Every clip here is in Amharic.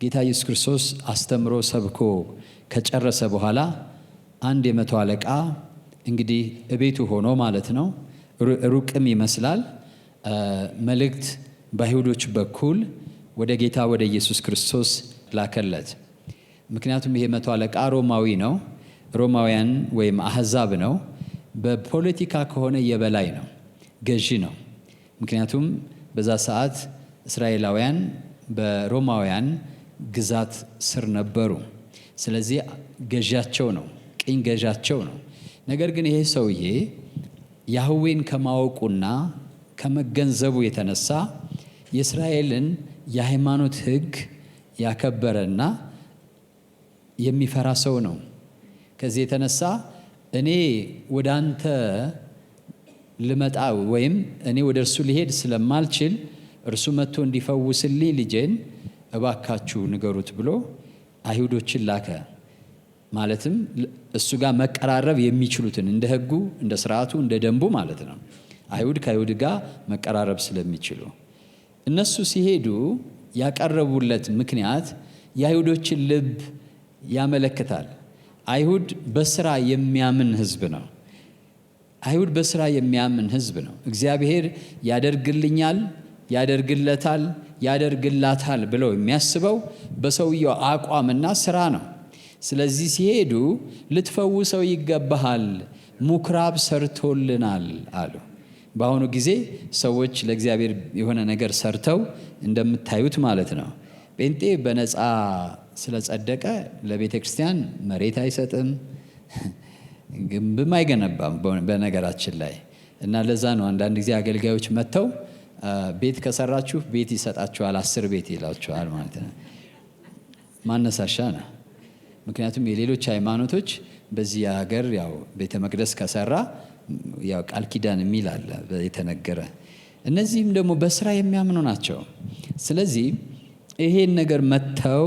ጌታ ኢየሱስ ክርስቶስ አስተምሮ ሰብኮ ከጨረሰ በኋላ አንድ የመቶ አለቃ እንግዲህ እቤቱ ሆኖ ማለት ነው፣ ሩቅም ይመስላል፣ መልእክት በአይሁዶች በኩል ወደ ጌታ ወደ ኢየሱስ ክርስቶስ ላከለት። ምክንያቱም ይሄ መቶ አለቃ ሮማዊ ነው፣ ሮማውያን ወይም አሕዛብ ነው። በፖለቲካ ከሆነ የበላይ ነው፣ ገዢ ነው። ምክንያቱም በዛ ሰዓት እስራኤላውያን በሮማውያን ግዛት ስር ነበሩ። ስለዚህ ገዣቸው ነው፣ ቅኝ ገዣቸው ነው። ነገር ግን ይሄ ሰውዬ ያህዌን ከማወቁና ከመገንዘቡ የተነሳ የእስራኤልን የሃይማኖት ሕግ ያከበረና የሚፈራ ሰው ነው። ከዚህ የተነሳ እኔ ወደ አንተ ልመጣ ወይም እኔ ወደ እርሱ ሊሄድ ስለማልችል እርሱ መጥቶ እንዲፈውስልኝ ልጄን እባካችሁ ንገሩት ብሎ አይሁዶችን ላከ። ማለትም እሱ ጋር መቀራረብ የሚችሉትን እንደ ሕጉ እንደ ስርዓቱ እንደ ደንቡ ማለት ነው። አይሁድ ከአይሁድ ጋር መቀራረብ ስለሚችሉ እነሱ ሲሄዱ ያቀረቡለት ምክንያት የአይሁዶችን ልብ ያመለክታል። አይሁድ በስራ የሚያምን ሕዝብ ነው። አይሁድ በስራ የሚያምን ሕዝብ ነው። እግዚአብሔር ያደርግልኛል፣ ያደርግለታል፣ ያደርግላታል ብለው የሚያስበው በሰውየው አቋምና ስራ ነው። ስለዚህ ሲሄዱ ልትፈውሰው ይገባሃል፣ ምኩራብ ሰርቶልናል አሉ። በአሁኑ ጊዜ ሰዎች ለእግዚአብሔር የሆነ ነገር ሰርተው እንደምታዩት ማለት ነው። ጴንጤ በነፃ ስለጸደቀ ለቤተ ክርስቲያን መሬት አይሰጥም፣ ግንብም አይገነባም በነገራችን ላይ። እና ለዛ ነው አንዳንድ ጊዜ አገልጋዮች መጥተው ቤት ከሰራችሁ ቤት ይሰጣችኋል፣ 10 ቤት ይላችኋል ማለት ነው። ማነሳሻ ነው። ምክንያቱም የሌሎች ሃይማኖቶች በዚህ ሀገር ያው ቤተ መቅደስ ከሰራ ያው ቃል ኪዳን የሚል አለ የተነገረ። እነዚህም ደግሞ በስራ የሚያምኑ ናቸው። ስለዚህ ይሄን ነገር መተው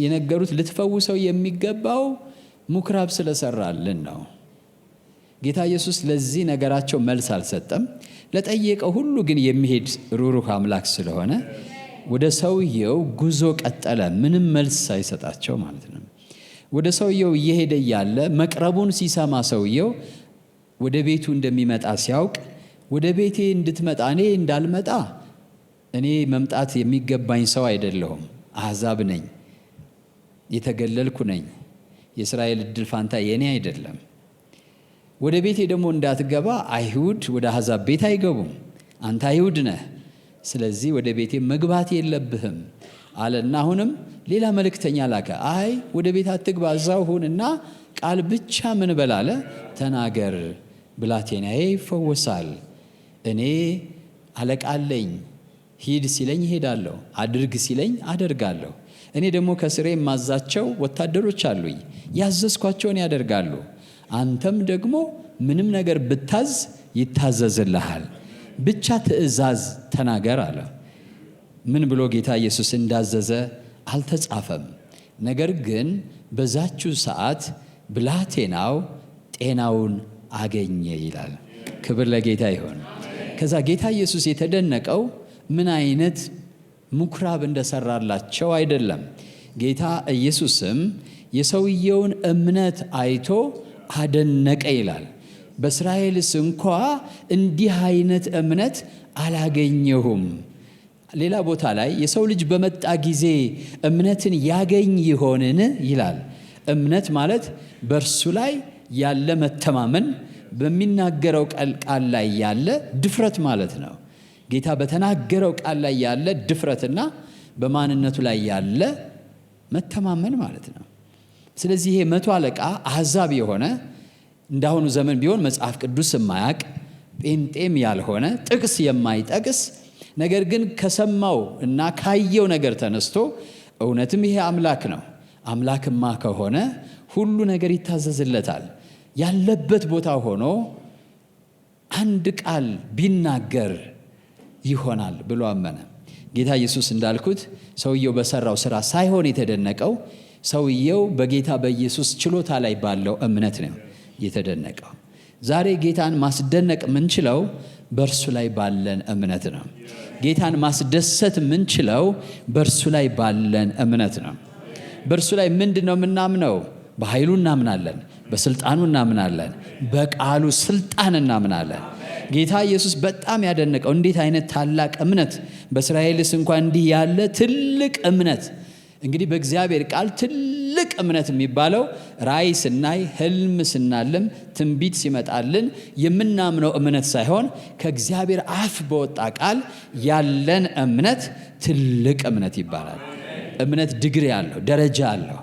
የነገሩት ልትፈውሰው የሚገባው ምኩራብ ስለሰራልን ነው። ጌታ ኢየሱስ ለዚህ ነገራቸው መልስ አልሰጠም። ለጠየቀው ሁሉ ግን የሚሄድ ሩሩህ አምላክ ስለሆነ ወደ ሰውየው ጉዞ ቀጠለ፣ ምንም መልስ ሳይሰጣቸው ማለት ነው። ወደ ሰውየው እየሄደ እያለ መቅረቡን ሲሰማ ሰውየው ወደ ቤቱ እንደሚመጣ ሲያውቅ ወደ ቤቴ እንድትመጣ እኔ እንዳልመጣ እኔ መምጣት የሚገባኝ ሰው አይደለሁም፣ አሕዛብ ነኝ፣ የተገለልኩ ነኝ፣ የእስራኤል እድል ፋንታ የኔ አይደለም። ወደ ቤቴ ደግሞ እንዳትገባ አይሁድ ወደ አሕዛብ ቤት አይገቡም፣ አንተ አይሁድ ነህ፣ ስለዚህ ወደ ቤቴ መግባት የለብህም አለና አሁንም ሌላ መልእክተኛ ላከ። አይ ወደ ቤት አትግባ፣ እዛው ሁንና ቃል ብቻ ምን በላለ ተናገር፣ ብላቴናዬ ይፈወሳል። እኔ አለቃ አለኝ፣ ሂድ ሲለኝ እሄዳለሁ፣ አድርግ ሲለኝ አደርጋለሁ። እኔ ደግሞ ከስሬ የማዛቸው ወታደሮች አሉኝ፣ ያዘዝኳቸውን ያደርጋሉ። አንተም ደግሞ ምንም ነገር ብታዝ ይታዘዝልሃል፣ ብቻ ትእዛዝ ተናገር አለ። ምን ብሎ ጌታ ኢየሱስ እንዳዘዘ አልተጻፈም። ነገር ግን በዛችሁ ሰዓት ብላቴናው ጤናውን አገኘ ይላል። ክብር ለጌታ ይሁን። ከዛ ጌታ ኢየሱስ የተደነቀው ምን አይነት ምኩራብ እንደሰራላቸው አይደለም። ጌታ ኢየሱስም የሰውየውን እምነት አይቶ አደነቀ ይላል። በእስራኤልስ እንኳ እንዲህ አይነት እምነት አላገኘሁም። ሌላ ቦታ ላይ የሰው ልጅ በመጣ ጊዜ እምነትን ያገኝ ይሆንን ይላል። እምነት ማለት በእርሱ ላይ ያለ መተማመን፣ በሚናገረው ቃል ላይ ያለ ድፍረት ማለት ነው። ጌታ በተናገረው ቃል ላይ ያለ ድፍረትና በማንነቱ ላይ ያለ መተማመን ማለት ነው። ስለዚህ ይሄ መቶ አለቃ አሕዛብ የሆነ እንዳሁኑ ዘመን ቢሆን መጽሐፍ ቅዱስ የማያውቅ ጴንጤም ያልሆነ ጥቅስ የማይጠቅስ ነገር ግን ከሰማው እና ካየው ነገር ተነስቶ እውነትም ይሄ አምላክ ነው፣ አምላክማ ከሆነ ሁሉ ነገር ይታዘዝለታል፣ ያለበት ቦታ ሆኖ አንድ ቃል ቢናገር ይሆናል ብሎ አመነ። ጌታ ኢየሱስ እንዳልኩት ሰውየው በሰራው ስራ ሳይሆን የተደነቀው ሰውየው በጌታ በኢየሱስ ችሎታ ላይ ባለው እምነት ነው የተደነቀው። ዛሬ ጌታን ማስደነቅ የምንችለው በእርሱ ላይ ባለን እምነት ነው። ጌታን ማስደሰት የምንችለው በእርሱ ላይ ባለን እምነት ነው። በእርሱ ላይ ምንድን ነው የምናምነው? በኃይሉ እናምናለን፣ በስልጣኑ እናምናለን፣ በቃሉ ስልጣን እናምናለን። ጌታ ኢየሱስ በጣም ያደነቀው እንዴት አይነት ታላቅ እምነት! በእስራኤልስ እንኳን እንዲህ ያለ ትልቅ እምነት! እንግዲህ በእግዚአብሔር ቃል ትልቅ እምነት የሚባለው ራእይ ስናይ፣ ህልም ስናልም፣ ትንቢት ሲመጣልን የምናምነው እምነት ሳይሆን ከእግዚአብሔር አፍ በወጣ ቃል ያለን እምነት ትልቅ እምነት ይባላል። እምነት ዲግሪ አለው፣ ደረጃ አለው።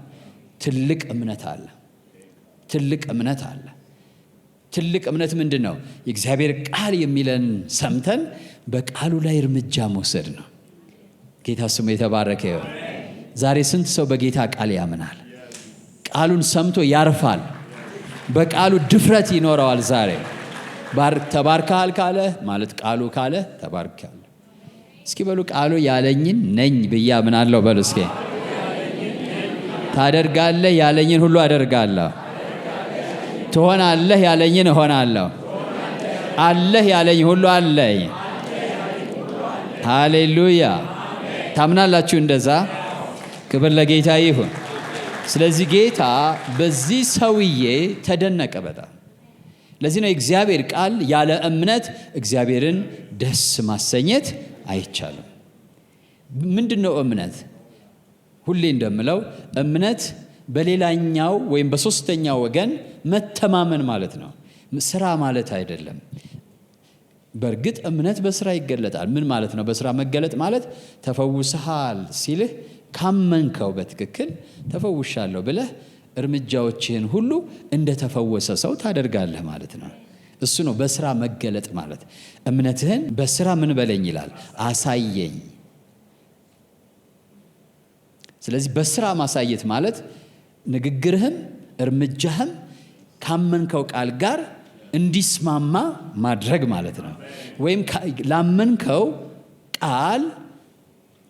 ትልቅ እምነት አለ። ትልቅ እምነት አለ። ትልቅ እምነት ምንድን ነው? የእግዚአብሔር ቃል የሚለን ሰምተን በቃሉ ላይ እርምጃ መውሰድ ነው። ጌታ ስሙ የተባረከ ይሁን። ዛሬ ስንት ሰው በጌታ ቃል ያምናል? ቃሉን ሰምቶ ያርፋል። በቃሉ ድፍረት ይኖረዋል። ዛሬ ተባርካል ካለ ማለት ቃሉ ካለ ተባርካል። እስኪ በሉ ቃሉ ያለኝን ነኝ ብዬ አምናለሁ በሉ እስኪ። ታደርጋለህ ያለኝን ሁሉ አደርጋለሁ። ትሆናለህ ያለኝን እሆናለሁ። አለህ ያለኝ ሁሉ አለኝ። ሃሌሉያ! ታምናላችሁ እንደዛ? ክብር ለጌታ ይሁን። ስለዚህ ጌታ በዚህ ሰውዬ ተደነቀ በጣም። ለዚህ ነው የእግዚአብሔር ቃል ያለ እምነት እግዚአብሔርን ደስ ማሰኘት አይቻልም። ምንድነው እምነት? ሁሌ እንደምለው እምነት በሌላኛው ወይም በሶስተኛው ወገን መተማመን ማለት ነው፣ ስራ ማለት አይደለም። በእርግጥ እምነት በስራ ይገለጣል። ምን ማለት ነው በስራ መገለጥ ማለት? ተፈውሰሃል ሲልህ ካመንከው በትክክል ተፈውሻለሁ ብለህ እርምጃዎችህን ሁሉ እንደተፈወሰ ሰው ታደርጋለህ ማለት ነው። እሱ ነው በስራ መገለጥ ማለት። እምነትህን በስራ ምን በለኝ ይላል፣ አሳየኝ። ስለዚህ በስራ ማሳየት ማለት ንግግርህም እርምጃህም ካመንከው ቃል ጋር እንዲስማማ ማድረግ ማለት ነው። ወይም ላመንከው ቃል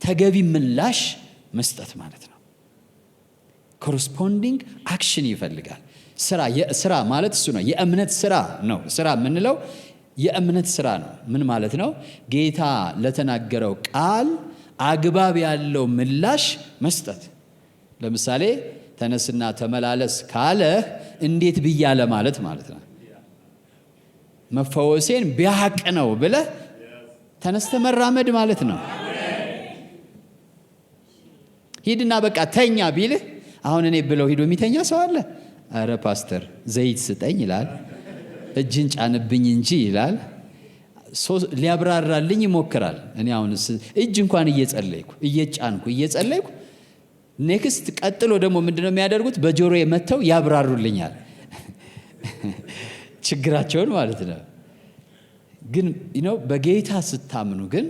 ተገቢ ምላሽ መስጠት ማለት ነው። ኮረስፖንዲንግ አክሽን ይፈልጋል። ስራ ማለት እሱ ነው። የእምነት ስራ ነው። ስራ የምንለው የእምነት ስራ ነው። ምን ማለት ነው? ጌታ ለተናገረው ቃል አግባብ ያለው ምላሽ መስጠት። ለምሳሌ ተነስና ተመላለስ ካለህ እንዴት ብያለ ማለት ነው። መፈወሴን ቢያቅ ነው ብለህ ተነስተ መራመድ ማለት ነው። ሂድና በቃ ተኛ ቢልህ አሁን እኔ ብለው ሂዶ የሚተኛ ሰው አለ? አረ ፓስተር ዘይት ስጠኝ ይላል፣ እጅን ጫንብኝ እንጂ ይላል። ሊያብራራልኝ ይሞክራል። እኔ አሁን እጅ እንኳን እየጸለይኩ ኔክስት ቀጥሎ ደግሞ ምንድነው የሚያደርጉት? በጆሮዬ መተው ያብራሩልኛል ችግራቸውን ማለት ነው። ግን በጌታ ስታምኑ ግን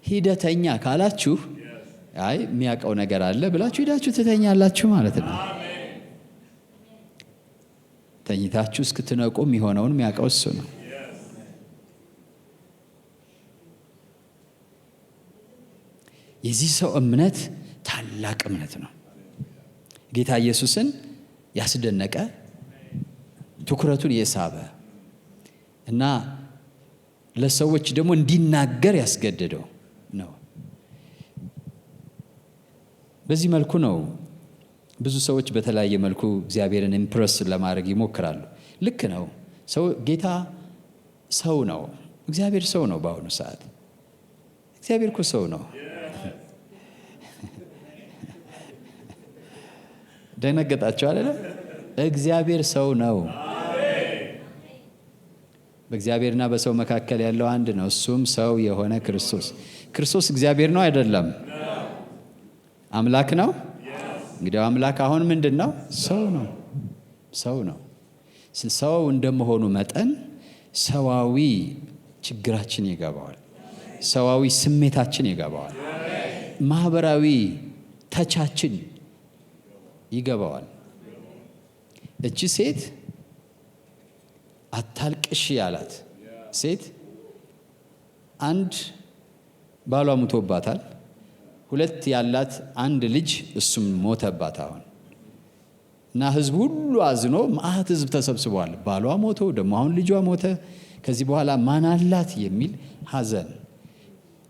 ሂደተኛ ካላችሁ አይ የሚያውቀው ነገር አለ ብላችሁ ሂዳችሁ ትተኛላችሁ ማለት ነው። ተኝታችሁ እስክትነቁ የሚሆነውን የሚያውቀው እሱ ነው። የዚህ ሰው እምነት ታላቅ እምነት ነው። ጌታ ኢየሱስን ያስደነቀ፣ ትኩረቱን የሳበ እና ለሰዎች ደግሞ እንዲናገር ያስገደደው ነው። በዚህ መልኩ ነው ብዙ ሰዎች በተለያየ መልኩ እግዚአብሔርን ኢምፕረስ ለማድረግ ይሞክራሉ። ልክ ነው። ጌታ ሰው ነው፣ እግዚአብሔር ሰው ነው። በአሁኑ ሰዓት እግዚአብሔር እኮ ሰው ነው። ደነገጣችሁ አይደለ? እግዚአብሔር ሰው ነው። በእግዚአብሔርና በሰው መካከል ያለው አንድ ነው፣ እሱም ሰው የሆነ ክርስቶስ። ክርስቶስ እግዚአብሔር ነው አይደለም? አምላክ ነው። እንግዲህ አምላክ አሁን ምንድን ነው? ሰው ነው። ሰው ነው። ሰው እንደመሆኑ መጠን ሰዋዊ ችግራችን ይገባዋል፣ ሰዋዊ ስሜታችን ይገባዋል፣ ማህበራዊ ተቻችን ይገባዋል። እቺ ሴት አታልቅሽ ያላት ሴት አንድ ባሏ ሙቶባታል፣ ሁለት ያላት አንድ ልጅ እሱም ሞተባት። አሁን እና ህዝብ ሁሉ አዝኖ ማአት ህዝብ ተሰብስቧል። ባሏ ሞቶ ደግሞ አሁን ልጇ ሞተ፣ ከዚህ በኋላ ማን አላት የሚል ሐዘን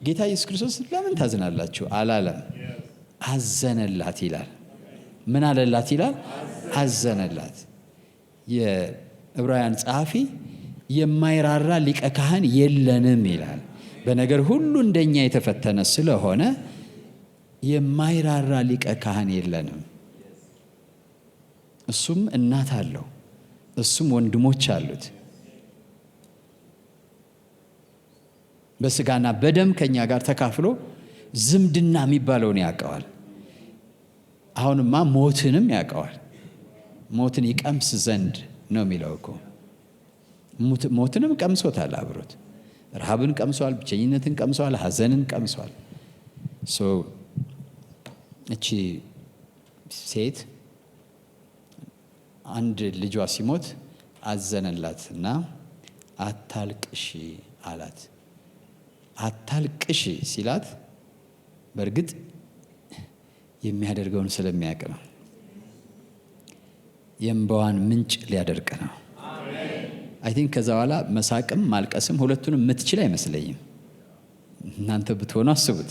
ጌታ ኢየሱስ ክርስቶስ ለምን ታዝናላችሁ አላለም። አዘነላት ይላል። ምን አለላት ይላል? አዘነላት። የዕብራውያን ጸሐፊ የማይራራ ሊቀ ካህን የለንም ይላል። በነገር ሁሉ እንደኛ የተፈተነ ስለሆነ የማይራራ ሊቀ ካህን የለንም። እሱም እናት አለው፣ እሱም ወንድሞች አሉት። በስጋና በደም ከኛ ጋር ተካፍሎ ዝምድና የሚባለውን ያውቀዋል። አሁንማ ሞትንም ያውቀዋል። ሞትን ይቀምስ ዘንድ ነው የሚለው እኮ። ሞትንም ቀምሶታል አብሮት። ረሃብን ቀምሷል፣ ብቸኝነትን ቀምሷል፣ ሐዘንን ቀምሷል። እቺ ሴት አንድ ልጇ ሲሞት አዘነላት እና አታልቅሺ አላት። አታልቅሺ ሲላት በእርግጥ የሚያደርገውን ስለሚያውቅ ነው። የእንባዋን ምንጭ ሊያደርቅ ነው። አይ ቲንክ ከዛ በኋላ መሳቅም ማልቀስም ሁለቱንም የምትችል አይመስለኝም። እናንተ ብትሆኑ አስቡት።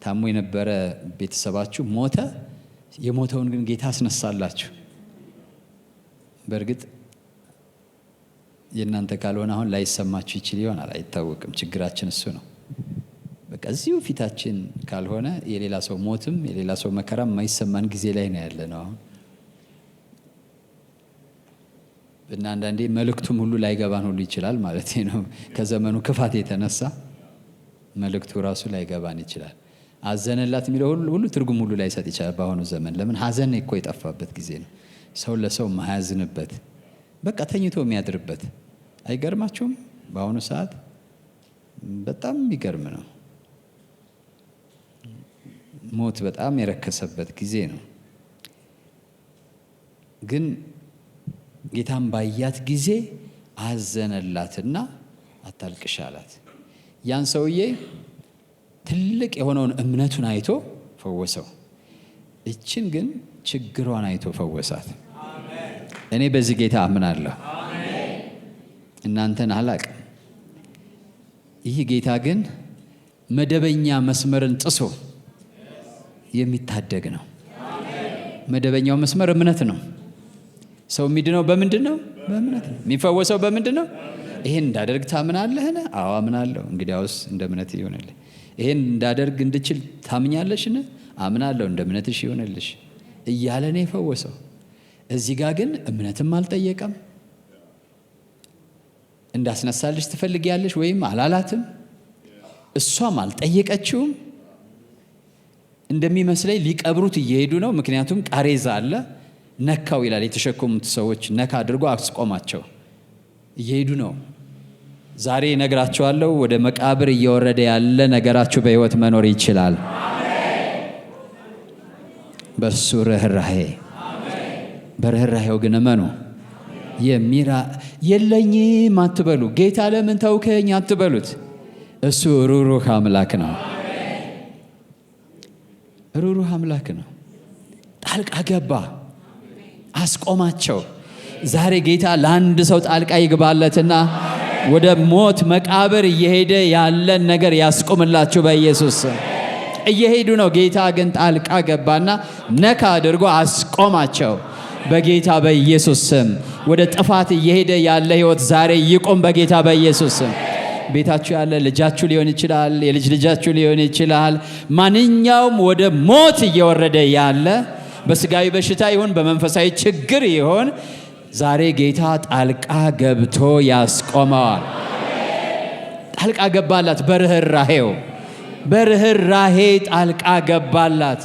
ታሞ የነበረ ቤተሰባችሁ ሞተ፣ የሞተውን ግን ጌታ አስነሳላችሁ። በእርግጥ የእናንተ ካልሆነ አሁን ላይሰማችሁ ይችል ይሆናል፣ አይታወቅም። ችግራችን እሱ ነው። በቃ እዚሁ ፊታችን ካልሆነ የሌላ ሰው ሞትም የሌላ ሰው መከራም የማይሰማን ጊዜ ላይ ነው ያለ ነው አሁን። እና አንዳንዴ መልእክቱም ሁሉ ላይገባን ሁሉ ይችላል ማለት ነው። ከዘመኑ ክፋት የተነሳ መልእክቱ ራሱ ላይገባን ይችላል። አዘነላት የሚለው ሁሉ ትርጉም ሁሉ ላይሰጥ ይችላል በአሁኑ ዘመን። ለምን? ሐዘን እኮ የጠፋበት ጊዜ ነው። ሰው ለሰው ማያዝንበት፣ በቃ ተኝቶ የሚያድርበት። አይገርማችሁም? በአሁኑ ሰዓት በጣም የሚገርም ነው። ሞት በጣም የረከሰበት ጊዜ ነው። ግን ጌታን ባያት ጊዜ አዘነላትና አታልቅሽ አላት። ያን ሰውዬ ትልቅ የሆነውን እምነቱን አይቶ ፈወሰው። እችን ግን ችግሯን አይቶ ፈወሳት። እኔ በዚህ ጌታ አምናለሁ፣ እናንተን አላቅም። ይህ ጌታ ግን መደበኛ መስመርን ጥሶ የሚታደግ ነው። መደበኛው መስመር እምነት ነው። ሰው የሚድነው በምንድን ነው? በእምነት ነው። የሚፈወሰው በምንድን ነው? ይሄን እንዳደርግ ታምናለህን? አዎ አምናለሁ። እንግዲያውስ እንደ እምነት ይሆንልህ። ይሄን እንዳደርግ እንድችል ታምኛለሽን? አምናለሁ፣ እንደ እምነትሽ ይሆንልሽ እያለ ነው የፈወሰው። እዚህ ጋር ግን እምነትም አልጠየቀም። እንዳስነሳልሽ ትፈልጊያለሽ ወይም አላላትም። እሷም አልጠየቀችውም። እንደሚመስለኝ ሊቀብሩት እየሄዱ ነው። ምክንያቱም ቃሬዛ አለ። ነካው ይላል። የተሸከሙት ሰዎች ነካ አድርጎ አስቆማቸው። እየሄዱ ነው። ዛሬ እነግራችኋለሁ፣ ወደ መቃብር እየወረደ ያለ ነገራችሁ በሕይወት መኖር ይችላል። በሱ ርኅራኄ፣ በርኅራኄው ግን እመኑ። የለኝም አትበሉ። ጌታ ለምን ተውከኝ አትበሉት። እሱ ሩሩህ አምላክ ነው። ሩሩህ አምላክ ነው። ጣልቃ ገባ፣ አስቆማቸው። ዛሬ ጌታ ለአንድ ሰው ጣልቃ ይግባለትና ወደ ሞት መቃብር እየሄደ ያለን ነገር ያስቆምላችሁ በኢየሱስ ስም። እየሄዱ ነው። ጌታ ግን ጣልቃ ገባና ነካ አድርጎ አስቆማቸው በጌታ በኢየሱስ ስም። ወደ ጥፋት እየሄደ ያለ ሕይወት ዛሬ ይቆም በጌታ በኢየሱስ ስም። ቤታችሁ ያለ ልጃችሁ ሊሆን ይችላል፣ የልጅ ልጃችሁ ሊሆን ይችላል። ማንኛውም ወደ ሞት እየወረደ ያለ በስጋዊ በሽታ ይሁን በመንፈሳዊ ችግር ይሁን ዛሬ ጌታ ጣልቃ ገብቶ ያስቆመዋል። ጣልቃ ገባላት። በርኅራኄ ጣልቃ ገባላት።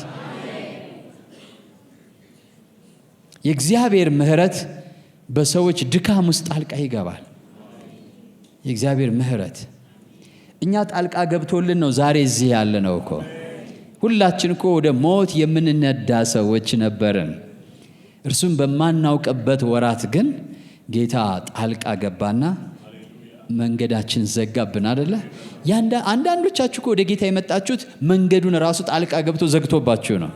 የእግዚአብሔር ምሕረት በሰዎች ድካም ውስጥ ጣልቃ ይገባል። የእግዚአብሔር ምሕረት እኛ ጣልቃ ገብቶልን ነው ዛሬ እዚህ ያለ ነው እኮ። ሁላችን እኮ ወደ ሞት የምንነዳ ሰዎች ነበርን። እርሱም በማናውቅበት ወራት ግን ጌታ ጣልቃ ገባና መንገዳችን ዘጋብን አይደለ? አንዳንዶቻችሁ እኮ ወደ ጌታ የመጣችሁት መንገዱን ራሱ ጣልቃ ገብቶ ዘግቶባችሁ ነው።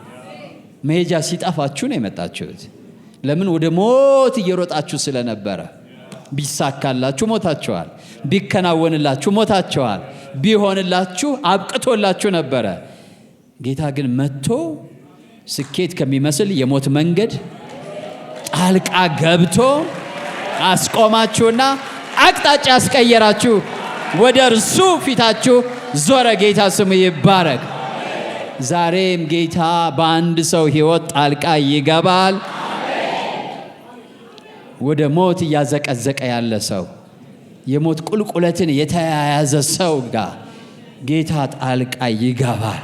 መሄጃ ሲጠፋችሁ ነው የመጣችሁት። ለምን? ወደ ሞት እየሮጣችሁ ስለነበረ። ቢሳካላችሁ ሞታችኋል፣ ቢከናወንላችሁ ሞታችኋል፣ ቢሆንላችሁ አብቅቶላችሁ ነበረ። ጌታ ግን መጥቶ ስኬት ከሚመስል የሞት መንገድ ጣልቃ ገብቶ አስቆማችሁና አቅጣጫ አስቀየራችሁ። ወደ እርሱ ፊታችሁ ዞረ። ጌታ ስሙ ይባረክ። ዛሬም ጌታ በአንድ ሰው ሕይወት ጣልቃ ይገባል። ወደ ሞት እያዘቀዘቀ ያለ ሰው፣ የሞት ቁልቁለትን የተያያዘ ሰው ጋር ጌታ ጣልቃ ይገባል።